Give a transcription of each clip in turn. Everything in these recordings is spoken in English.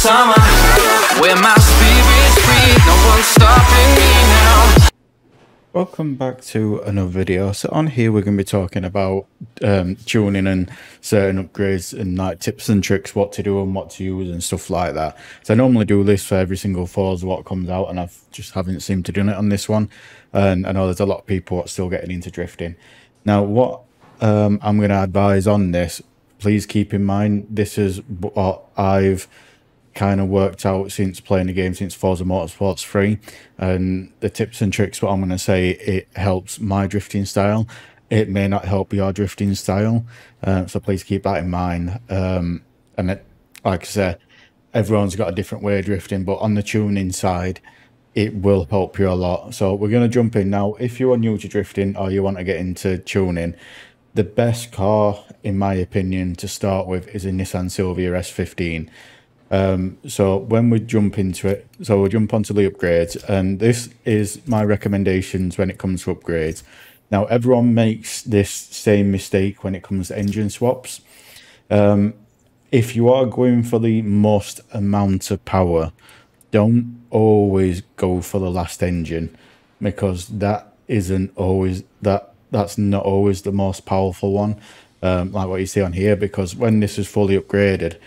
summer, where my spirit's free, no one's stopping me now. Welcome back to another video. So on here we're going to be talking about tuning and certain upgrades and like tips and tricks, what to do and what to use and stuff like that. So I normally do this for every single Forza what comes out, and I've just haven't seemed to do it on this one. And I know there's a lot of people that are still getting into drifting. Now what I'm going to advise on this, please keep in mind this is what I've kind of worked out since playing the game, since Forza MotorSport 3, and the tips and tricks, what I'm going to say, it helps my drifting style. It may not help your drifting style, so please keep that in mind. And like I said, everyone's got a different way of drifting, but on the tuning side it will help you a lot. So we're going to jump in now. If you are new to drifting or you want to get into tuning, the best car in my opinion to start with is a Nissan Silvia S15. So when we jump into it, so we'll jump onto the upgrades, and this is my recommendations when it comes to upgrades. Now everyone makes this same mistake when it comes to engine swaps. If you are going for the most amount of power, don't always go for the last engine, because that isn't always that's not always the most powerful one, like what you see on here, because when this is fully upgraded,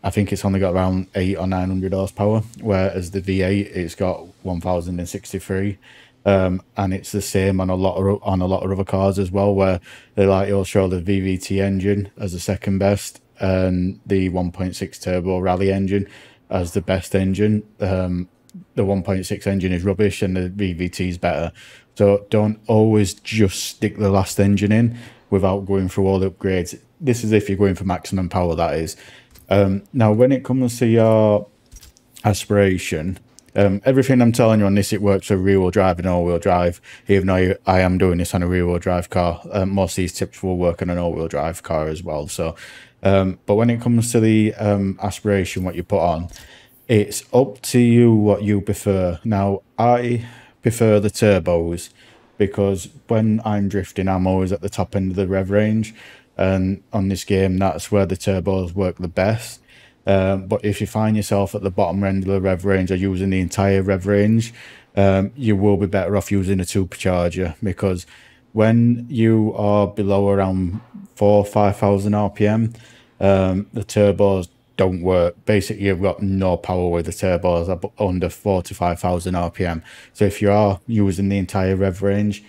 I think it's only got around 800 or 900 horsepower, whereas the V8 it's got 1063, and it's the same on a lot of other cars as well, where it'll show the VVT engine as the second best and the 1.6 turbo rally engine as the best engine. The 1.6 engine is rubbish and the VVT is better. So don't always just stick the last engine in without going through all the upgrades. This is if you're going for maximum power, that is. Now when it comes to your aspiration, everything I'm telling you on this, it works for rear-wheel drive and all-wheel drive, even though I am doing this on a rear-wheel drive car. Most of these tips will work on an all-wheel drive car as well. So but when it comes to the aspiration, what you put on, it's up to you what you prefer. Now I prefer the turbos, because when I'm drifting I'm always at the top end of the rev range, and on this game that's where the turbos work the best. But if you find yourself at the bottom end of the rev range or using the entire rev range, you will be better off using a supercharger, because when you are below around 4,000 or 5,000 RPM, the turbos don't work. Basically you've got no power with the turbos under 4,000 to 5,000 RPM. So if you are using the entire rev range,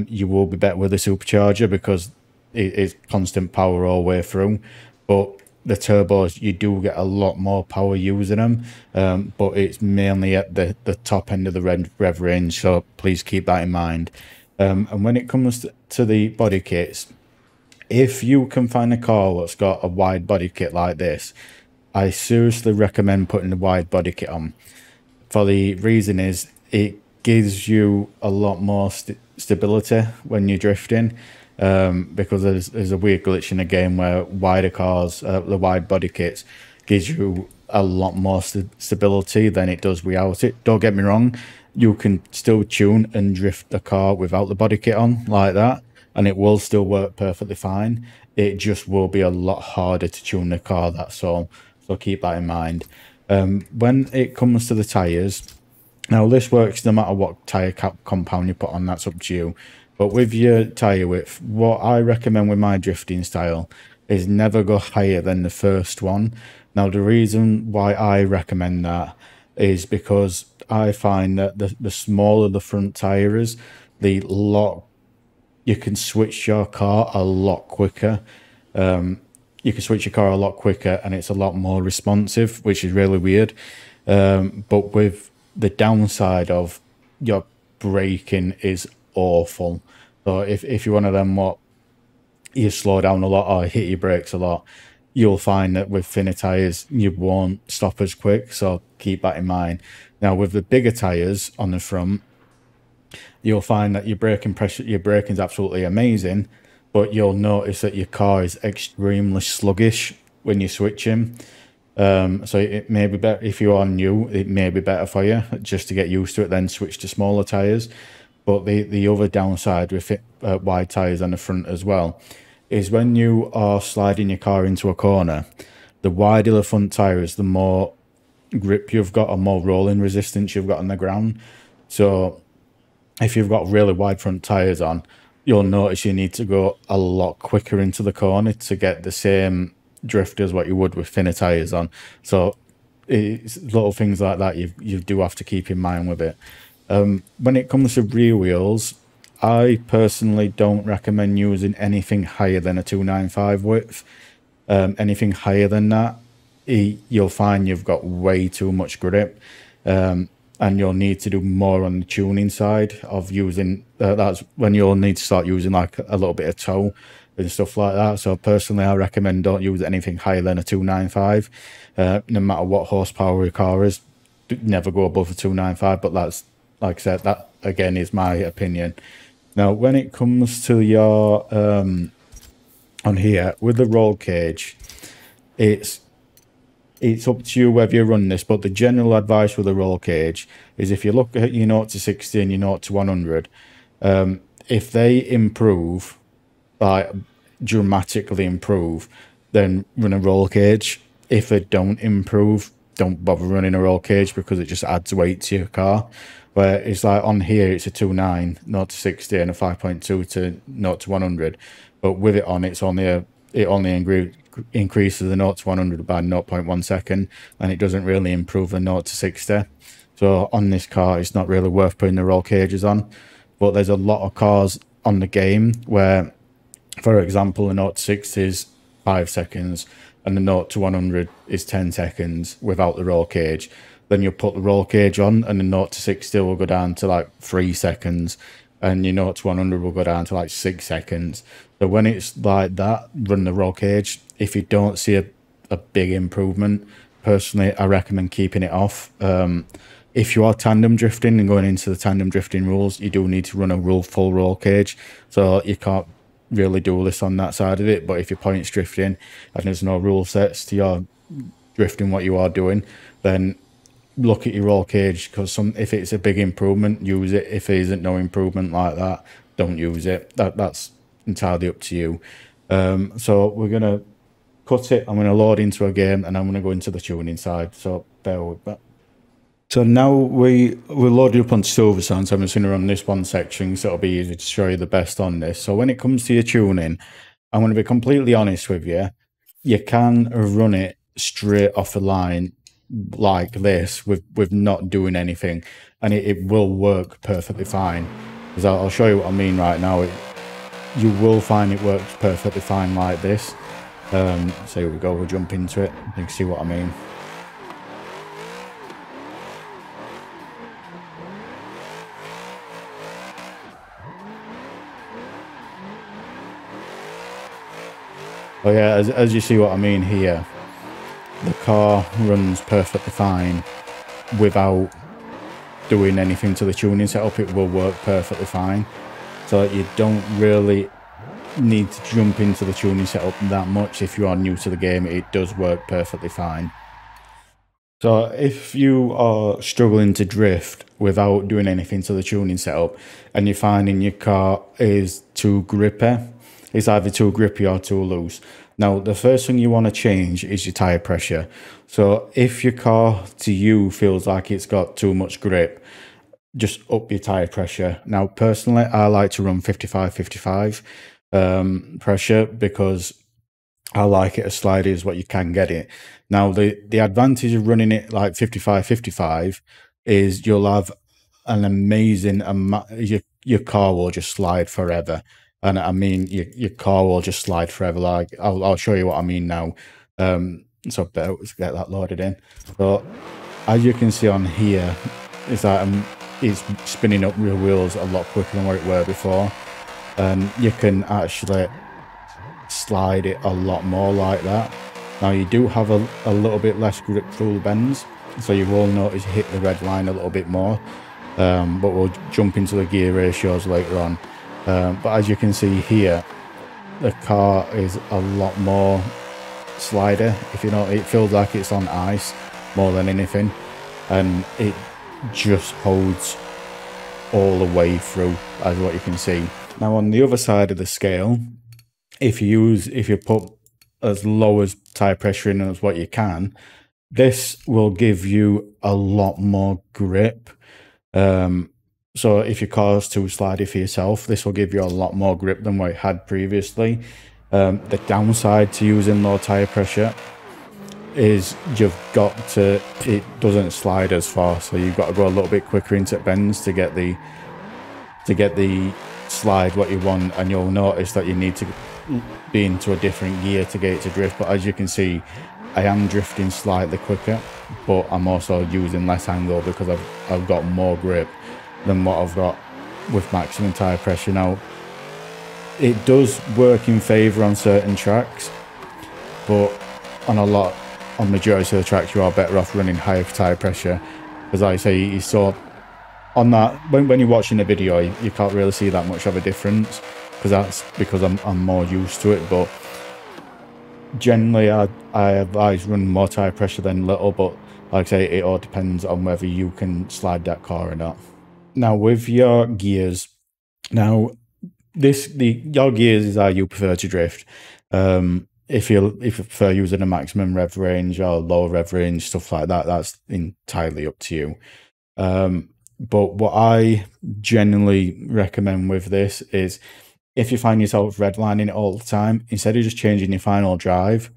you will be better with a supercharger, because it's constant power all the way through. But the turbos, you do get a lot more power using them, but it's mainly at the top end of the rev range, so please keep that in mind. And when it comes to the body kits, if you can find a car that's got a wide body kit like this, I seriously recommend putting the wide body kit on. For the reason is, it gives you a lot more stability when you're drifting. Because there's a weird glitch in the game where wider cars, the wide body kits, gives you a lot more stability than it does without it. Don't get me wrong, you can still tune and drift the car without the body kit on like that, and it will still work perfectly fine. It just will be a lot harder to tune the car, that's all. So keep that in mind. When it comes to the tyres, now this works no matter what tyre compound you put on, that's up to you. But with your tyre width, what I recommend with my drifting style is never go higher than the first one. Now the reason why I recommend that is because I find that the smaller the front tyre is, you can switch your car a lot quicker. You can switch your car a lot quicker and it's a lot more responsive, which is really weird. But with the downside of your braking is awful. So if you're one of them what you slow down a lot or hit your brakes a lot, you'll find that with thinner tires you won't stop as quick, so keep that in mind. Now with the bigger tires on the front, you'll find that your braking's absolutely amazing, but you'll notice that your car is extremely sluggish when you're switching. So it may be better if you are new, it may be better for you just to get used to it, then switch to smaller tires. But the other downside with wide tires on the front as well is when you are sliding your car into a corner, the wider the front tire is, the more grip you've got or more rolling resistance you've got on the ground. So if you've got really wide front tires on, you'll notice you need to go a lot quicker into the corner to get the same drift as what you would with thinner tires on. So it's little things like that you do have to keep in mind with it. When it comes to rear wheels, I personally don't recommend using anything higher than a 295 width. Anything higher than that, you'll find you've got way too much grip, and you'll need to do more on the tuning side of using. That's when you'll need to start using like a little bit of toe and stuff like that. So personally, I recommend don't use anything higher than a 295. No matter what horsepower your car is, never go above a 295. But that's, like I said, that again is my opinion. Now, when it comes to your on here with the roll cage, it's up to you whether you run this, but the general advice with the roll cage is if you look at your 0 to 60 and your 0 to 100, if they improve, like dramatically improve, then run a roll cage. If they don't improve, don't bother running a roll cage because it just adds weight to your car. Where it's like on here, it's a 2.9, 0 to 60 and a 5.2 to 0 to 100. But with it on, it only increases the 0 to 100 by 0.1 second, and it doesn't really improve the 0 to 60. So on this car, it's not really worth putting the roll cages on. But there's a lot of cars on the game where, for example, the 0 to 60 is 5 seconds and the 0 to 100 is 10 seconds without the roll cage. Then you'll put the roll cage on and the 0 to 60 will go down to like 3 seconds and your 0 to 100 will go down to like 6 seconds. So when it's like that, run the roll cage. If you don't see a big improvement, personally, I recommend keeping it off. If you are tandem drifting and going into the tandem drifting rules, you do need to run a full roll cage. So you can't really do this on that side of it. But if you're points drifting and there's no rule sets to your drifting what you are doing, then look at your roll cage, because if it's a big improvement, use it. If it isn't no improvement like that, don't use it. That's entirely up to you. So we're gonna cut it. I'm gonna load into a game and I'm gonna go into the tuning side. So bear with that. So now we're loaded up on Silverstone, so I'm just going to run this one section so it'll be easy to show you the best on this. So when it comes to your tuning, I'm going to be completely honest with you. You can run it straight off the line like this with not doing anything, and it will work perfectly fine. Because I'll show you what I mean right now. You will find it works perfectly fine like this. So here we go, we'll jump into it. You can see what I mean. Oh yeah, as you see what I mean here, the car runs perfectly fine without doing anything to the tuning setup. It will work perfectly fine. So you don't really need to jump into the tuning setup that much. If you are new to the game, it does work perfectly fine. So if you are struggling to drift without doing anything to the tuning setup and you're finding your car is too grippy, it's either too grippy or too loose. Now, the first thing you want to change is your tyre pressure. So if your car to you feels like it's got too much grip, just up your tyre pressure. Now, personally, I like to run 55-55 pressure because I like it as slidey as what you can get it. Now, the advantage of running it like 55-55 is you'll have an amazing amount. Your car will just slide forever. And I mean, your car will just slide forever. Like I'll show you what I mean now. So let's get that loaded in. So as you can see on here, it's like it's spinning up rear wheels a lot quicker than what it were before, and you can actually slide it a lot more like that. Now you do have a little bit less grip through the bends, so you will notice you hit the red line a little bit more. But we'll jump into the gear ratios later on. But as you can see here, the car is a lot more slider. If you know, it feels like it's on ice more than anything, and it just holds all the way through, as what you can see. Now on the other side of the scale, if you put as low as tyre pressure in as what you can, this will give you a lot more grip. So if your car is too slidey for yourself, this will give you a lot more grip than what it had previously. The downside to using low tire pressure is it doesn't slide as far, so you've got to go a little bit quicker into bends to get the slide what you want, and you'll notice that you need to be into a different gear to get it to drift. But as you can see, I am drifting slightly quicker, but I'm also using less angle because I've got more grip than what I've got with maximum tire pressure. Now, it does work in favor on certain tracks, but on majority of the tracks you are better off running higher tire pressure, because like I say, you saw on that when you're watching the video, you can't really see that much of a difference, because I'm more used to it. But generally I advise running more tire pressure than little, but like I say, it all depends on whether you can slide that car or not. Now with your gears, your gears is how you prefer to drift. If you prefer using a maximum rev range or low rev range, stuff like that, that's entirely up to you. But what I generally recommend with this is, if you find yourself redlining it all the time, instead of just changing your final drive,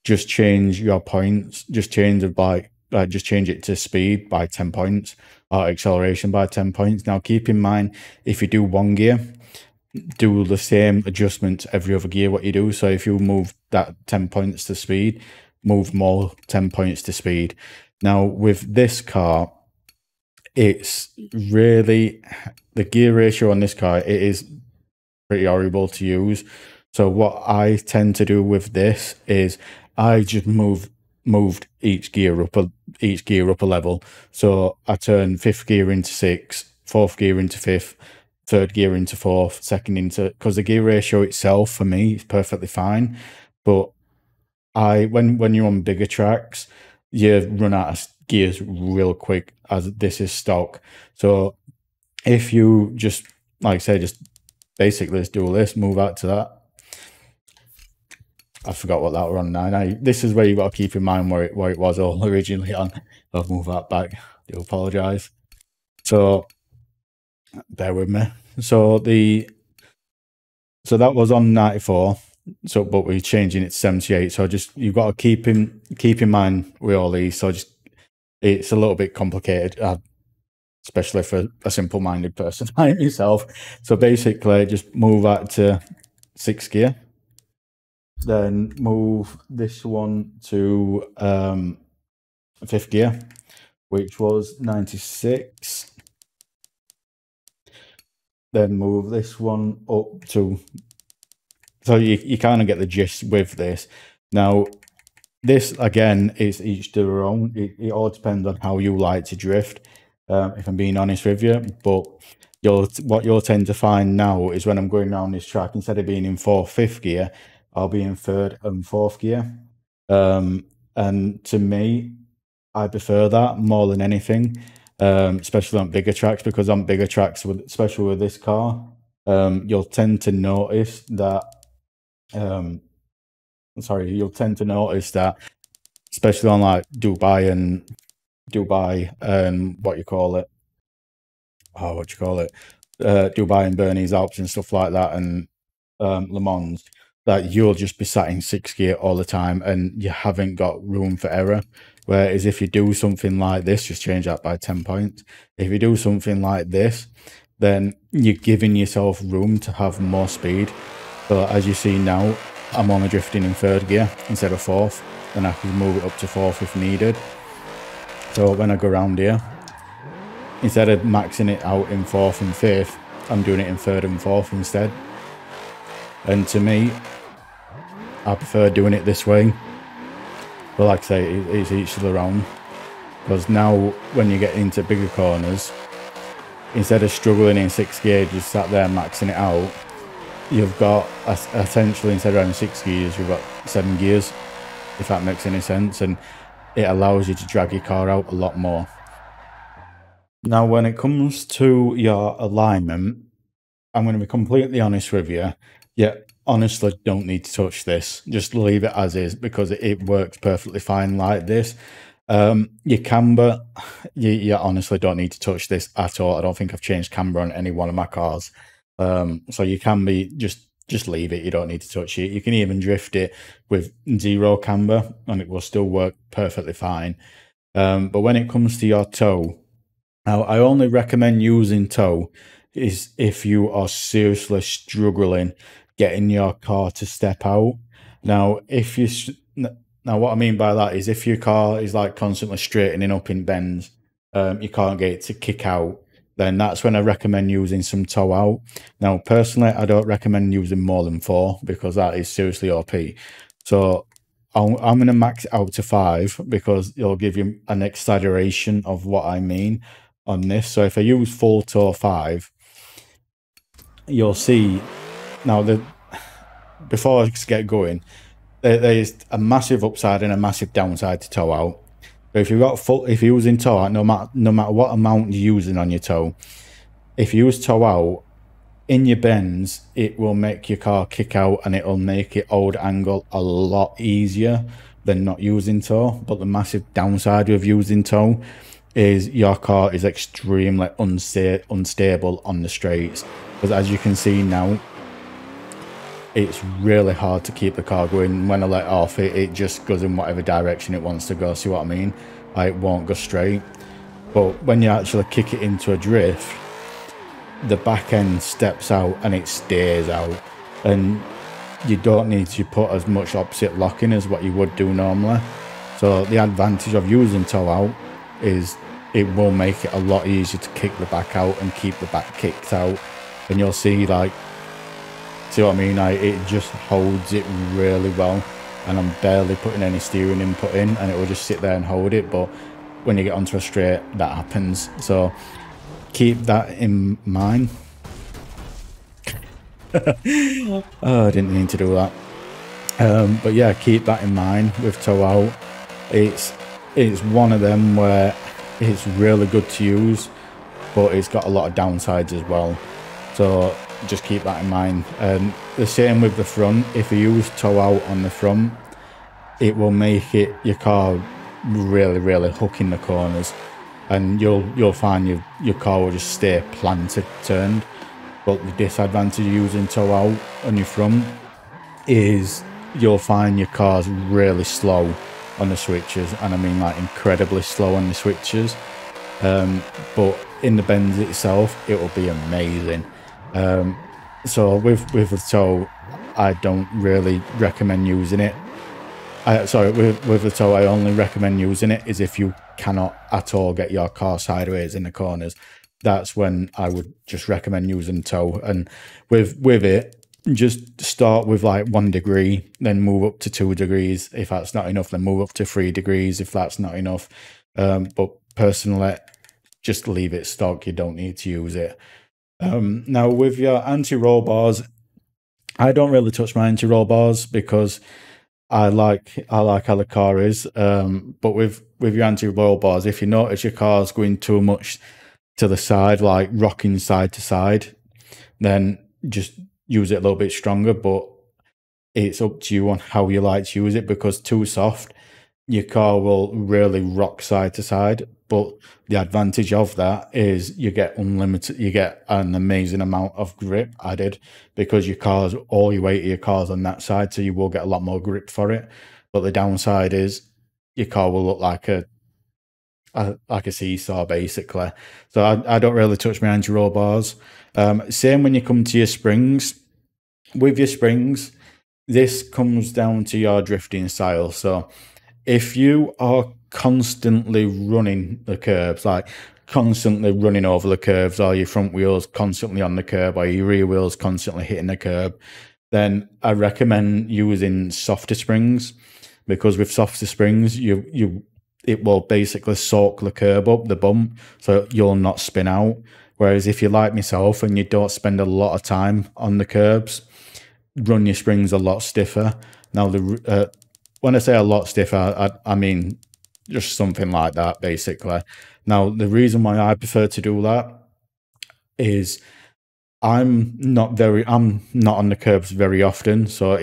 just change your points. Just change it to speed by 10 points or acceleration by 10 points. Now, keep in mind, if you do one gear, do the same adjustment to every other gear what you do. So if you move that 10 points to speed, move more 10 points to speed. Now, with this car, it's really, the gear ratio on this car, it is pretty horrible to use. So what I tend to do with this is I just moved each gear up a level. So I turn 5th gear into 6th, 4th gear into 5th, 3rd gear into 4th, 2nd into, because the gear ratio itself for me is perfectly fine. But when you're on bigger tracks, you run out of gears real quick, as this is stock. So if you just, like I say, just basically let's do this, move out to that. I forgot what that were on now. This is where you've got to keep in mind where it was all originally on. I'll move that back. I do apologise. So bear with me. So that was on 94. So but we're changing it to 78. So just, you've got to keep in mind with all these. So just, it's a little bit complicated, especially for a simple-minded person like myself. So basically, just move that to 6th gear. Then move this one to 5th gear, which was 96. Then move this one up to, so you kind of get the gist with this. Now, this again is each to their own. It all depends on how you like to drift, if I'm being honest with you. But what you'll tend to find now is when I'm going down this track, instead of being in 4th, 5th gear, I'll be in 3rd and 4th gear. And to me, I prefer that more than anything, especially on bigger tracks, because on bigger tracks, especially with this car, you'll tend to notice that, especially on like Dubai and Dubai and Bernese Alps and stuff like that, and Le Mans, that you'll just be sat in 6th gear all the time and you haven't got room for error. Whereas if you do something like this, just change that by 10 points. If you do something like this, then you're giving yourself room to have more speed. So as you see now, I'm only drifting in 3rd gear instead of 4th, and I can move it up to 4th if needed. So when I go around here, instead of maxing it out in 4th and 5th, I'm doing it in 3rd and 4th instead. And to me, I prefer doing it this way. But like I say, it's each to their own. Because now, when you get into bigger corners, instead of struggling in 6th gear, just sat there maxing it out, you've got, essentially, instead of having 6 gears, you've got 7 gears, if that makes any sense. And it allows you to drag your car out a lot more. Now, when it comes to your alignment, I'm going to be completely honest with you. Yeah, honestly, don't need to touch this. Just leave it as is, because it works perfectly fine like this. Your camber, you honestly don't need to touch this at all. I don't think I've changed camber on any one of my cars. So you can be just leave it. You don't need to touch it. You can even drift it with zero camber and it will still work perfectly fine. But when it comes to your toe, now I only recommend using toe is if you are seriously struggling getting your car to step out. Now, if you now what I mean by that is if your car is like constantly straightening up in bends, you can't get it to kick out, then that's when I recommend using some toe out. Now, personally, I don't recommend using more than 4 because that is seriously OP. So I'm going to max it out to 5 because it'll give you an exaggeration of what I mean on this. So if I use full toe 5, you'll see now that before I get going, there's a massive upside and a massive downside to toe out. But if if you're using toe out, no matter what amount you're using on your toe, if you use toe out in your bends, it will make your car kick out and it'll make it hold angle a lot easier than not using toe. But the massive downside of using toe is your car is extremely unstable on the straights, because as you can see now, it's really hard to keep the car going. When I let off, it just goes in whatever direction it wants to go. See what I mean? It won't go straight. But when you actually kick it into a drift, the back end steps out and it stays out, and you don't need to put as much opposite locking as what you would do normally. So the advantage of using toe out is it will make it a lot easier to kick the back out and keep the back kicked out. And you'll see, like, see what I mean? It just holds it really well, and I'm barely putting any steering input in, and it will just sit there and hold it. But when you get onto a straight, that happens. So keep that in mind. Oh, I didn't mean to do that. But yeah, keep that in mind with toe out. It's one of them where it's really good to use, but it's got a lot of downsides as well. So just keep that in mind. And the same with the front. If you use toe out on the front, it will make your car really hook in the corners, and you'll find your car will just stay planted turned. But the disadvantage of using toe out on your front is you'll find your car's really slow on the switches, and I mean like incredibly slow on the switches. But in the bends itself, it will be amazing. So with the toe, I don't really recommend using it. Sorry, with the toe, I only recommend using it is if you cannot at all get your car sideways in the corners. That's when I would just recommend using toe. And with it, just start with like 1 degree, then move up to 2 degrees. If that's not enough, then move up to 3 degrees if that's not enough. But personally, just leave it stock. You don't need to use it. Now with your anti-roll bars, I don't really touch my anti-roll bars because I like how the car is. But with your anti-roll bars, if you notice your car's going too much to the side, like rocking side to side, then just use it a little bit stronger. But it's up to you on how you like to use it, because too soft, your car will really rock side to side. But the advantage of that is you get an amazing amount of grip added, because all your weight of your car's on that side, so you will get a lot more grip for it. But the downside is your car will look like a seesaw basically. So I don't really touch my anti-roll bars. Same when you come to your springs. With your springs, this comes down to your drifting style. So if you are constantly running the curbs, like constantly running over the curves, or your front wheels constantly on the curb, or your rear wheels constantly hitting the curb, then I recommend using softer springs, because with softer springs, it will basically soak the curb up, the bump, so you'll not spin out. Whereas if you're like myself and you don't spend a lot of time on the curbs, run your springs a lot stiffer. Now, when I say a lot stiffer, I mean just something like that, basically. Now, the reason why I prefer to do that is I'm not on the curbs very often, so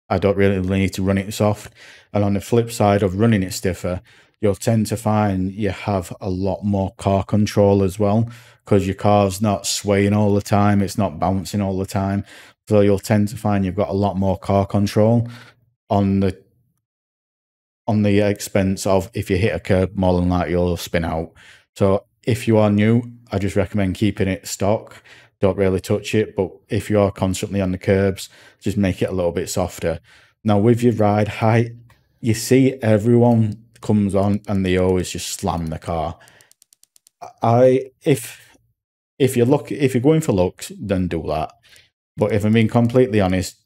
I don't really need to run it soft. And on the flip side of running it stiffer, you'll tend to find you have a lot more car control as well, because your car's not swaying all the time, it's not bouncing all the time. So you'll tend to find you've got a lot more car control on the expense of, if you hit a curb, more than likely you'll spin out. So if you are new, I just recommend keeping it stock. Don't really touch it, but if you are constantly on the curbs, just make it a little bit softer. Now with your ride height, you see everyone comes on and they always just slam the car. If you're going for looks, then do that. But if I'm being completely honest,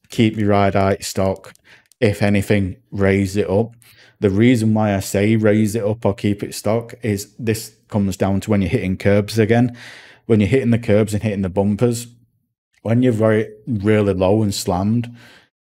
keep your ride height stock. If anything, raise it up. The reason why I say raise it up or keep it stock is this comes down to when you're hitting curbs again. When you're hitting the curbs and hitting the bumpers, when you're really low and slammed,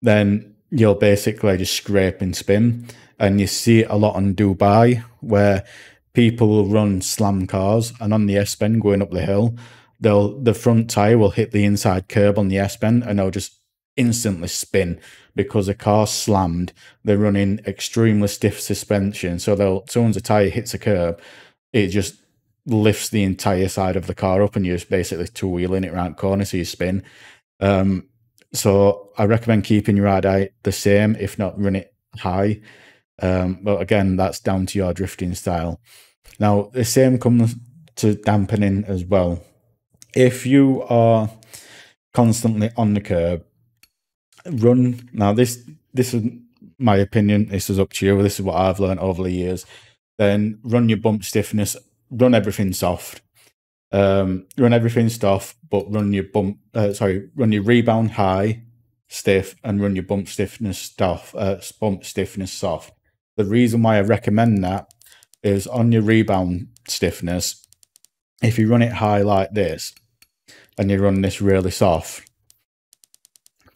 then you'll basically just scrape and spin. And you see it a lot on Dubai, where people will run slam cars, and on the S-bend going up the hill, the front tire will hit the inside curb on the S-bend and they'll just instantly spin because the car's slammed. They're running extremely stiff suspension, so as soon as the tire hits a curb, it just lifts the entire side of the car up and you're just basically two-wheeling it around the corner, so you spin. So I recommend keeping your ride height the same, if not run it high. But again, that's down to your drifting style. Now the same comes to dampening as well. If you are constantly on the curb, run. Now this is my opinion, this is up to you, this is what I've learned over the years. Then run your bump stiffness, run everything soft. Run everything soft, but run your run your rebound high, stiff, and run your bump stiffness soft. The reason why I recommend that is on your rebound stiffness, if you run it high like this and you run this really soft,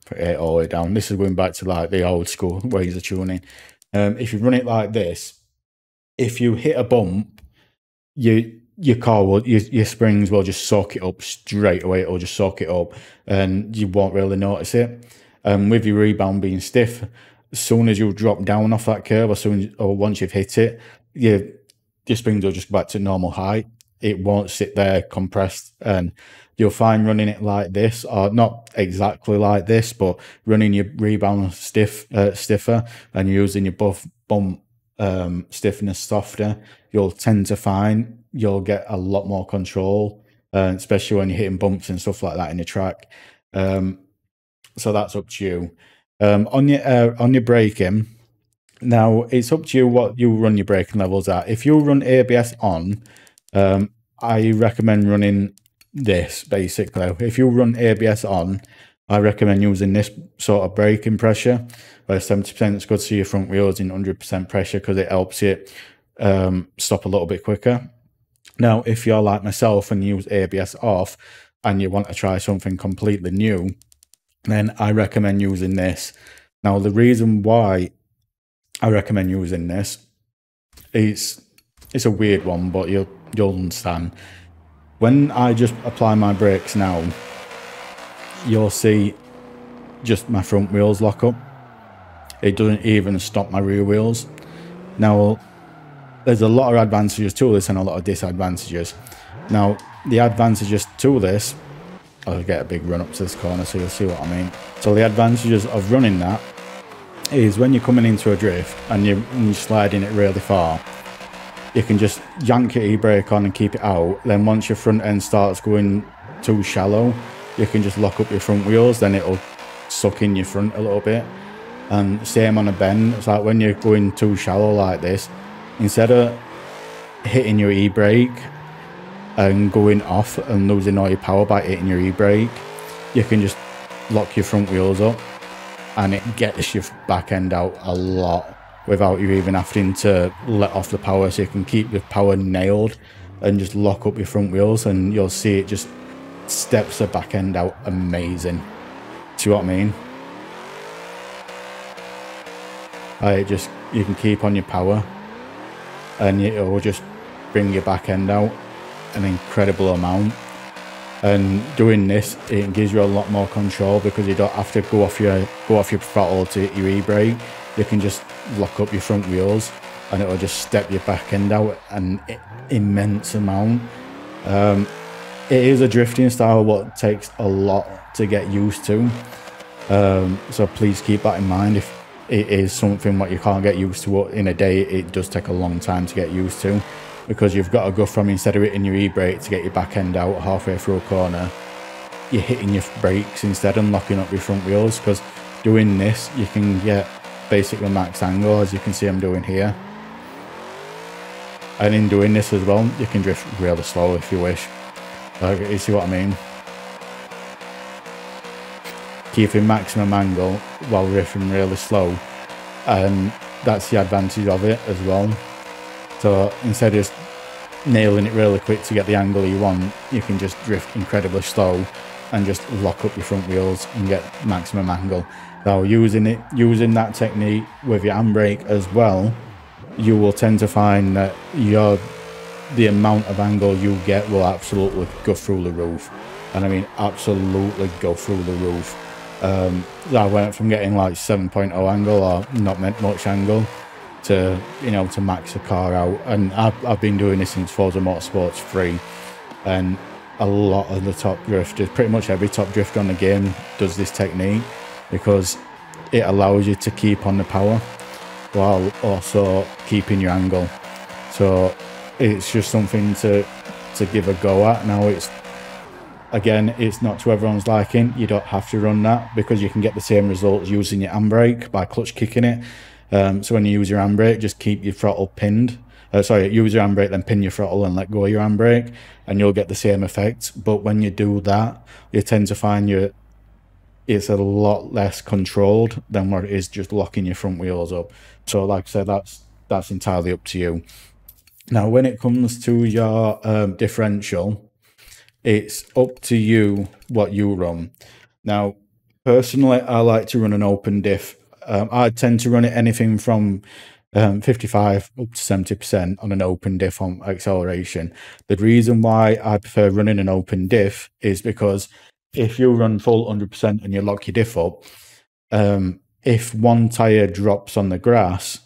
put it all the way down. This is going back to like the old school ways of tuning. If you run it like this, if you hit a bump, your car will, your springs will just soak it up straight away. It'll just soak it up and you won't really notice it. With your rebound being stiff, as soon as you drop down off that curve, or once you've hit it, your springs will just go back to normal height. It won't sit there compressed, and you'll find running it like this, or not exactly like this, but running your rebound stiffer and using your bump stiffness softer, you'll tend to find you'll get a lot more control, especially when you're hitting bumps and stuff like that in the track. So that's up to you. On your braking, now it's up to you what you run your braking levels at. If you run ABS on, I recommend running this basically. If you run ABS on, I recommend using this sort of braking pressure, where 70% is good to your front wheels in 100% pressure, because it helps it stop a little bit quicker. Now, if you're like myself and use ABS off and you want to try something completely new, then I recommend using this. Now, the reason why I recommend using this is, it's a weird one, but you'll understand. When I just apply my brakes now, you'll see just my front wheels lock up. It doesn't even stop my rear wheels. Now, there's a lot of advantages to this and a lot of disadvantages. Now, the advantages to this, I'll get a big run up to this corner so you'll see what I mean. So the advantages of running that is when you're coming into a drift and you're sliding it really far, you can just yank your e-brake on and keep it out. Then once your front end starts going too shallow, you can just lock up your front wheels, then it'll suck in your front a little bit. And same on a bend, it's like when you're going too shallow like this, instead of hitting your e-brake and going off and losing all your power by hitting your e-brake, you can just lock your front wheels up and it gets your back end out a lot without you even having to let off the power. So you can keep your power nailed and just lock up your front wheels, and you'll see it just steps the back end out amazing. See what I mean? You can keep on your power and it will just bring your back end out an incredible amount. And doing this, it gives you a lot more control, because you don't have to go off your throttle to hit your e-brake. You can just lock up your front wheels and it will just step your back end out an immense amount. It is a drifting style what takes a lot to get used to, so please keep that in mind. If it is something what you can't get used to in a day, it does take a long time to get used to, because you've got to go from, instead of hitting your e-brake to get your back end out halfway through a corner, you're hitting your brakes instead and locking up your front wheels, because doing this you can get basically max angle, as you can see I'm doing here. And in doing this as well, you can drift really slow if you wish. Like, you see what I mean? Keeping maximum angle while drifting really slow, and that's the advantage of it as well. So instead of just nailing it really quick to get the angle you want, you can just drift incredibly slow and just lock up your front wheels and get maximum angle. Now using that technique with your handbrake as well, you will tend to find that the amount of angle you get will absolutely go through the roof. And I mean absolutely go through the roof. I went from getting like 7.0 angle or not much angle to, you know, to max the car out. And I've been doing this since Forza MotorSport 3, and a lot of the top drifters, pretty much every top drifter on the game does this technique, because it allows you to keep on the power while also keeping your angle. So it's just something to give a go at. Now again, it's not to everyone's liking. You don't have to run that, because you can get the same results using your handbrake by clutch kicking it. So when you use your handbrake, just keep your throttle pinned. Use your handbrake, then pin your throttle and let go of your handbrake, and you'll get the same effect. But when you do that, you tend to find it's a lot less controlled than what it is just locking your front wheels up. So like I said, that's entirely up to you. Now when it comes to your differential, it's up to you what you run. Now personally, I like to run an open diff. I tend to run it anything from 55 up to 70% on an open diff on acceleration. The reason why I prefer running an open diff is because if you run full 100% and you lock your diff up, if one tire drops on the grass,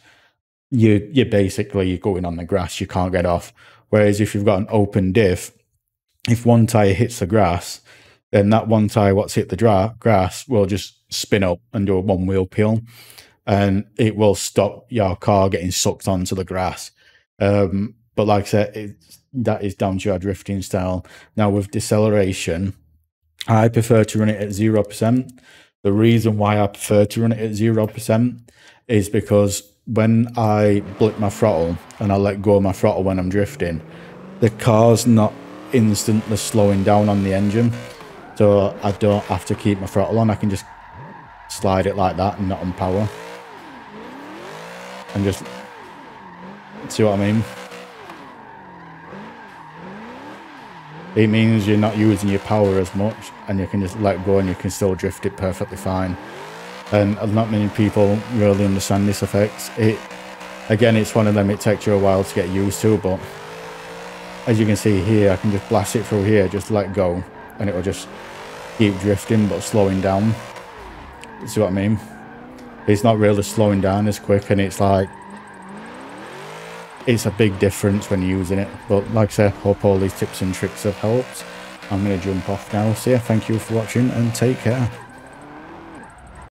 you're basically going on the grass, you can't get off. Whereas if you've got an open diff, if one tire hits the grass, then that one tire what's hit the grass will just spin up and do a one wheel peel, and it will stop your car getting sucked onto the grass. But like I said, that is down to your drifting style. Now with deceleration, I prefer to run it at 0%. The reason why I prefer to run it at 0% is because when I blip my throttle and I let go of my throttle when I'm drifting, the car's not instantly slowing down on the engine. So I don't have to keep my throttle on. I can just slide it like that and not on power. And just, see what I mean? It means you're not using your power as much, and you can just let go and you can still drift it perfectly fine. And not many people really understand this effect. Again, it's one of them, it takes you a while to get used to, but as you can see here, I can just blast it through here, just let go, and it will just keep drifting but slowing down. See what I mean? It's not really slowing down as quick, and it's like, it's a big difference when you're using it. But like I said, hope all these tips and tricks have helped. I'm going to jump off now. So yeah, thank you for watching and take care.